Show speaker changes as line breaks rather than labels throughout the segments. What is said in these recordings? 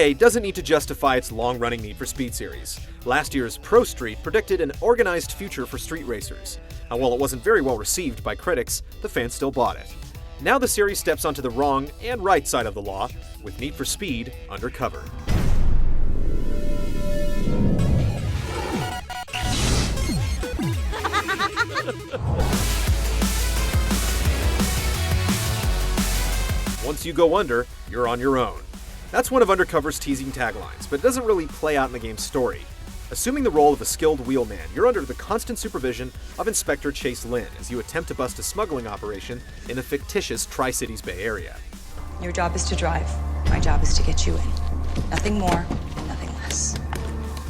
today doesn't need to justify its long-running Need for Speed series. Last year's Pro Street predicted an organized future for street racers, and while it wasn't very well received by critics, the fans still bought it. Now the series steps onto the wrong and right side of the law with Need for Speed Undercover. Once you go under, you're on your own. That's one of Undercover's teasing taglines, but it doesn't really play out in the game's story. Assuming the role of a skilled wheelman, you're under the constant supervision of Inspector Chase Lynn as you attempt to bust a smuggling operation in the fictitious Tri-Cities Bay Area.
Your job is to drive. My job is to get you in. Nothing more and nothing less.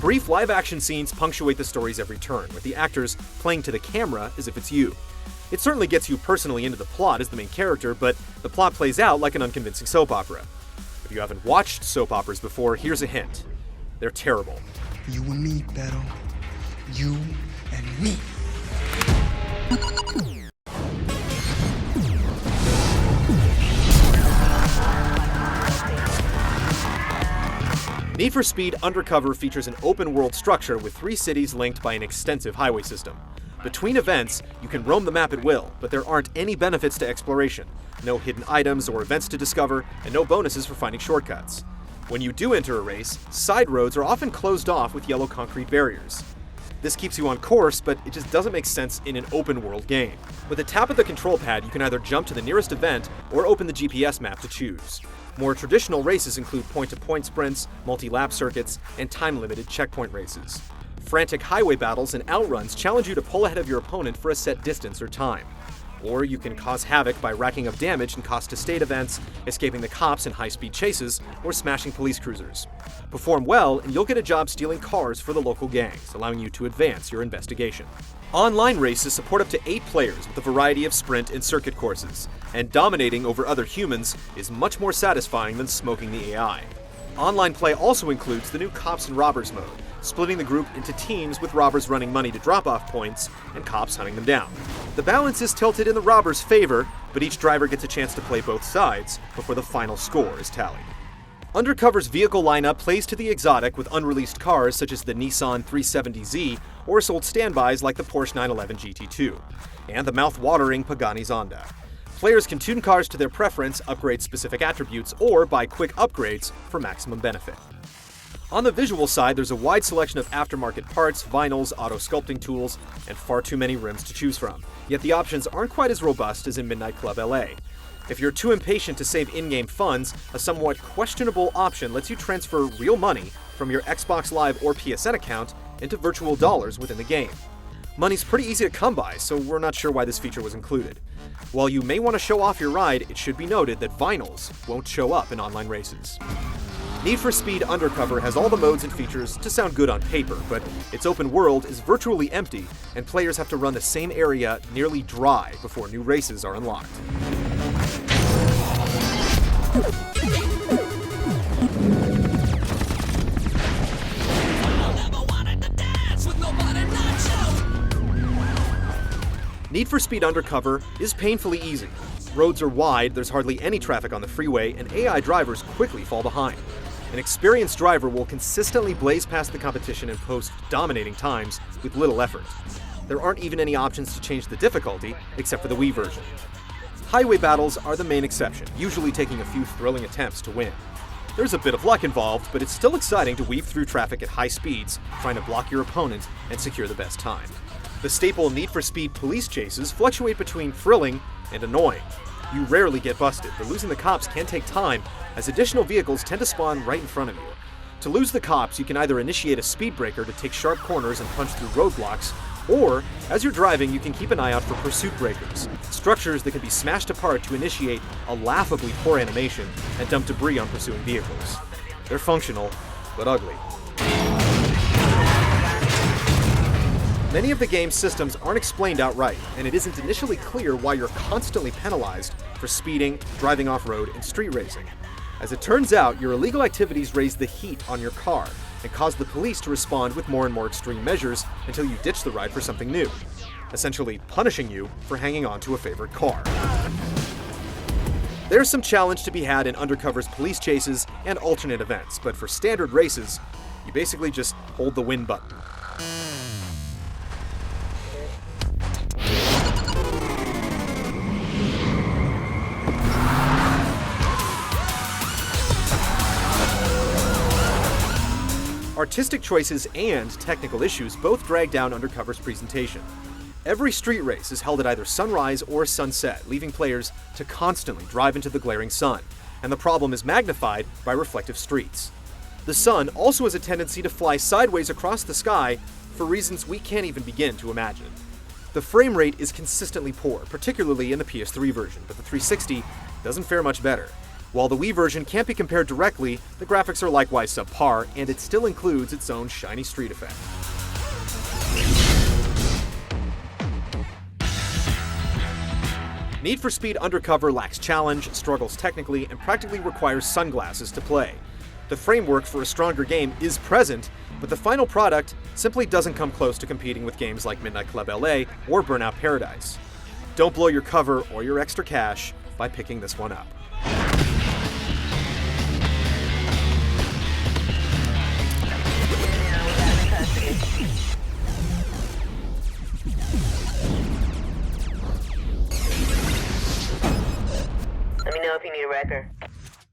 Brief live-action scenes punctuate the story's every turn, with the actors playing to the camera as if it's you. It certainly gets you personally into the plot as the main character, but the plot plays out like an unconvincing soap opera. If you haven't watched soap operas before, here's a hint. They're terrible.
You and me, Beto. You and me.
Need for Speed Undercover features an open-world structure with 3 cities linked by an extensive highway system. Between events, you can roam the map at will, but there aren't any benefits to exploration. No hidden items or events to discover, and no bonuses for finding shortcuts. When you do enter a race, side roads are often closed off with yellow concrete barriers. This keeps you on course, but it just doesn't make sense in an open-world game. With a tap of the control pad, you can either jump to the nearest event or open the GPS map to choose. More traditional races include point-to-point sprints, multi-lap circuits, and time-limited checkpoint races. Frantic highway battles and outruns challenge you to pull ahead of your opponent for a set distance or time. Or you can cause havoc by racking up damage in cost-to-state events, escaping the cops in high-speed chases, or smashing police cruisers. Perform well, and you'll get a job stealing cars for the local gangs, allowing you to advance your investigation. Online races support up to 8 players with a variety of sprint and circuit courses, and dominating over other humans is much more satisfying than smoking the AI. Online play also includes the new Cops and Robbers mode, splitting the group into teams with robbers running money to drop-off points and cops hunting them down. The balance is tilted in the robbers' favor, but each driver gets a chance to play both sides before the final score is tallied. Undercover's vehicle lineup plays to the exotic with unreleased cars such as the Nissan 370Z or sold standbys like the Porsche 911 GT2, and the mouth-watering Pagani Zonda. Players can tune cars to their preference, upgrade specific attributes, or buy quick upgrades for maximum benefit. On the visual side, there's a wide selection of aftermarket parts, vinyls, auto sculpting tools, and far too many rims to choose from. Yet the options aren't quite as robust as in Midnight Club LA. If you're too impatient to save in-game funds, a somewhat questionable option lets you transfer real money from your Xbox Live or PSN account into virtual dollars within the game. Money's pretty easy to come by, so we're not sure why this feature was included. While you may want to show off your ride, it should be noted that vinyls won't show up in online races. Need for Speed Undercover has all the modes and features to sound good on paper, but its open world is virtually empty, and players have to run the same area nearly dry before new races are unlocked. Need for Speed Undercover is painfully easy. Roads are wide, there's hardly any traffic on the freeway, and AI drivers quickly fall behind. An experienced driver will consistently blaze past the competition and post dominating times with little effort. There aren't even any options to change the difficulty, except for the Wii version. Highway battles are the main exception, usually taking a few thrilling attempts to win. There's a bit of luck involved, but it's still exciting to weave through traffic at high speeds, trying to block your opponent and secure the best time. The staple Need for Speed police chases fluctuate between thrilling and annoying. You rarely get busted, but losing the cops can take time, as additional vehicles tend to spawn right in front of you. To lose the cops, you can either initiate a speed breaker to take sharp corners and punch through roadblocks, or, as you're driving, you can keep an eye out for pursuit breakers, structures that can be smashed apart to initiate a laughably poor animation and dump debris on pursuing vehicles. They're functional, but ugly. Many of the game's systems aren't explained outright, and it isn't initially clear why you're constantly penalized for speeding, driving off-road, and street racing. As it turns out, your illegal activities raise the heat on your car and cause the police to respond with more and more extreme measures until you ditch the ride for something new, essentially punishing you for hanging on to a favorite car. There's some challenge to be had in Undercover's police chases and alternate events, but for standard races, you basically just hold the win button. Artistic choices and technical issues both drag down Undercover's presentation. Every street race is held at either sunrise or sunset, leaving players to constantly drive into the glaring sun, and the problem is magnified by reflective streets. The sun also has a tendency to fly sideways across the sky for reasons we can't even begin to imagine. The frame rate is consistently poor, particularly in the PS3 version, but the 360 doesn't fare much better. While the Wii version can't be compared directly, the graphics are likewise subpar, and it still includes its own shiny street effect. Need for Speed Undercover lacks challenge, struggles technically, and practically requires sunglasses to play. The framework for a stronger game is present, but the final product simply doesn't come close to competing with games like Midnight Club LA or Burnout Paradise. Don't blow your cover or your extra cash by picking this one up.